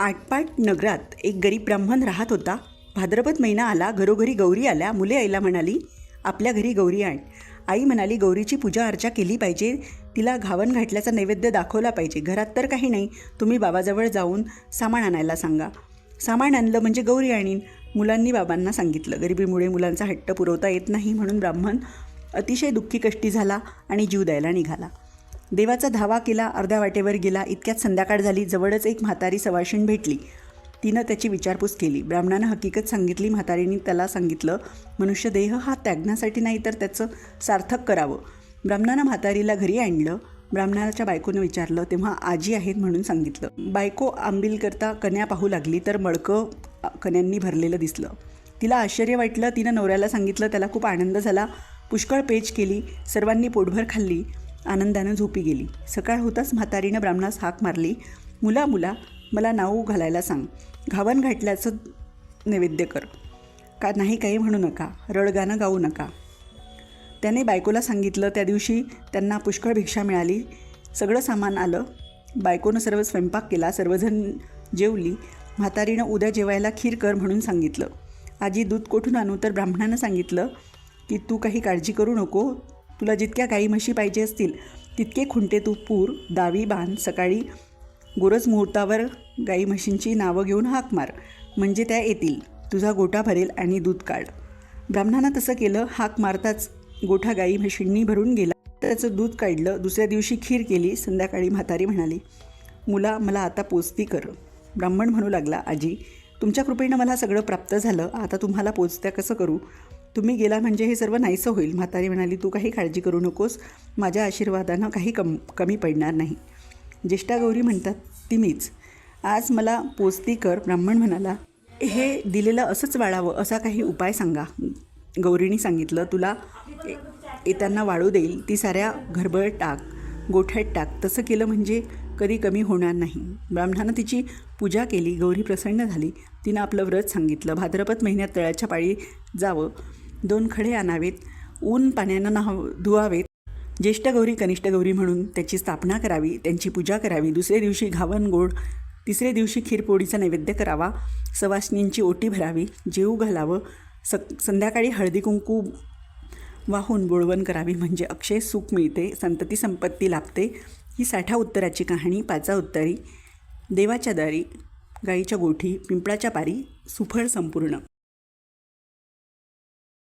आटपाट नगरात एक गरीब ब्राह्मण राहत होता. भाद्रपद महिना आला, घरोघरी गौरी आल्या. मुले आईला म्हणाली, आपल्या घरी गौरी आण. आई म्हणाली, गौरीची पूजा अर्चा केली पाहिजे, तिला घावन घातल्याचा नैवेद्य दाखवला पाहिजे. घरात तर काही नाही, तुम्ही बाबाजवळ जाऊन सामान आणायला सांगा. सामान आणलं म्हणजे गौरी आणीन. मुलांनी बाबांना सांगितलं. गरिबीमुळे मुलांचा हट्ट पुरवता येत नाही म्हणून ब्राह्मण अतिशय दुःखी कष्टी झाला आणि जीव द्यायला निघाला. देवाचा धावा केला, अर्ध्या वाटेवर गेला. इतक्यात संध्याकाळ झाली. जवळच एक म्हातारी सवाशीण भेटली. तिनं त्याची विचारपूस केली. ब्राह्मणानं हकीकत सांगितली. म्हातारीने त्याला सांगितलं, मनुष्य देह हा त्यागण्यासाठी नाही तर त्याचं सार्थक करावं. ब्राह्मणानं म्हातारीला घरी आणलं. ब्राह्मणाच्या बायकोनं विचारलं तेव्हा आजी आहेत म्हणून सांगितलं. बायको आंबील करता कन्या पाहू लागली तर मडकं कन्यांनी भरलेलं दिसलं. तिला आश्चर्य वाटलं. तिनं नवऱ्याला सांगितलं. त्याला खूप आनंद झाला. पुष्कळ पेच केली. सर्वांनी पोटभर खाल्ली. आनंदानं झोपी गेली. सकाळ होताच म्हातारीनं ब्राह्मणास हाक मारली, मुला मला नाऊ घालायला सांग. घावन घातल्याचं नैवेद्य कर. का नाही काही म्हणू नका, रडगाणं गाऊ नका. त्याने बायकोला सांगितलं. त्या दिवशी त्यांना पुष्कळ भिक्षा मिळाली. सगळं सामान आलं. बायकोनं सर्व स्वयंपाक केला. सर्वजण जेवली. म्हातारीनं उद्या जेवायला खीर कर म्हणून सांगितलं. आजी दूध कोठून आणू? तर ब्राह्मणानं सांगितलं की तू काही काळजी करू नको. तुला जितक्या गाई म्हशी पाहिजे असतील तितके खुंटे तू पूर, दावी बांध. सकाळी गोरज मुहूर्तावर गाई म्हशींची नावं घेऊन हाक मार, म्हणजे त्या येतील. तुझा गोठा भरेल आणि दूध काढ. ब्राह्मणानं तसं केलं. हाक मारताच गोठा गाई म्हशींनी भरून गेला. त्याचं दूध काढलं. दुसऱ्या दिवशी खीर केली. संध्याकाळी म्हातारी म्हणाली, मुला मला आता पोचती कर. ब्राह्मण म्हणू लागला, आजी तुमच्या कृपेनं मला सगळं प्राप्त झालं. आता तुम्हाला पोचत्या कसं करू? तुम्ही गेला म्हणजे हे सर्व नाहीसं होईल. म्हातारी म्हणाली, तू काही काळजी करू नकोस. माझ्या आशीर्वादानं काही कमी पडणार नाही. ज्येष्ठा गौरी म्हणतात ती मीच. आज मला पोचती कर. ब्राह्मण म्हणाला, हे दिलेलं असंच वाढावं असा काही उपाय सांगा. गौरीने सांगितलं, तुला येताना वाळू देईल ती साऱ्या घरभर टाक, गोठ्यात टाक. तसं केलं म्हणजे कधी कमी होणार नाही. ब्राह्मणानं तिची पूजा केली. गौरी प्रसन्न झाली. तिनं आपलं व्रत सांगितलं. भाद्रपद महिन्यात तळ्याच्या पाळी जावं. 2 खडे आणावेत. ऊन पाण्यानं धुवावेत. ज्येष्ठ गौरी कनिष्ठ गौरी म्हणून त्याची स्थापना करावी. त्यांची पूजा करावी. दुसऱ्या दिवशी घावन गोड. तिसऱ्या दिवशी खीरपोळीचा नैवेद्य करावा. सवासणींची ओटी भरावी. जेवू घालावं. संध्याकाळी हळदी कुंकू वाहून बोळवण करावी, म्हणजे अक्षय सुख मिळते, संतती संपत्ती लाभते. ही 60 उत्तराची कहाणी. 5 उत्तरी. देवाच्या दारी, गाईच्या गोठी, पिंपळाच्या पारी, सुफळ संपूर्ण.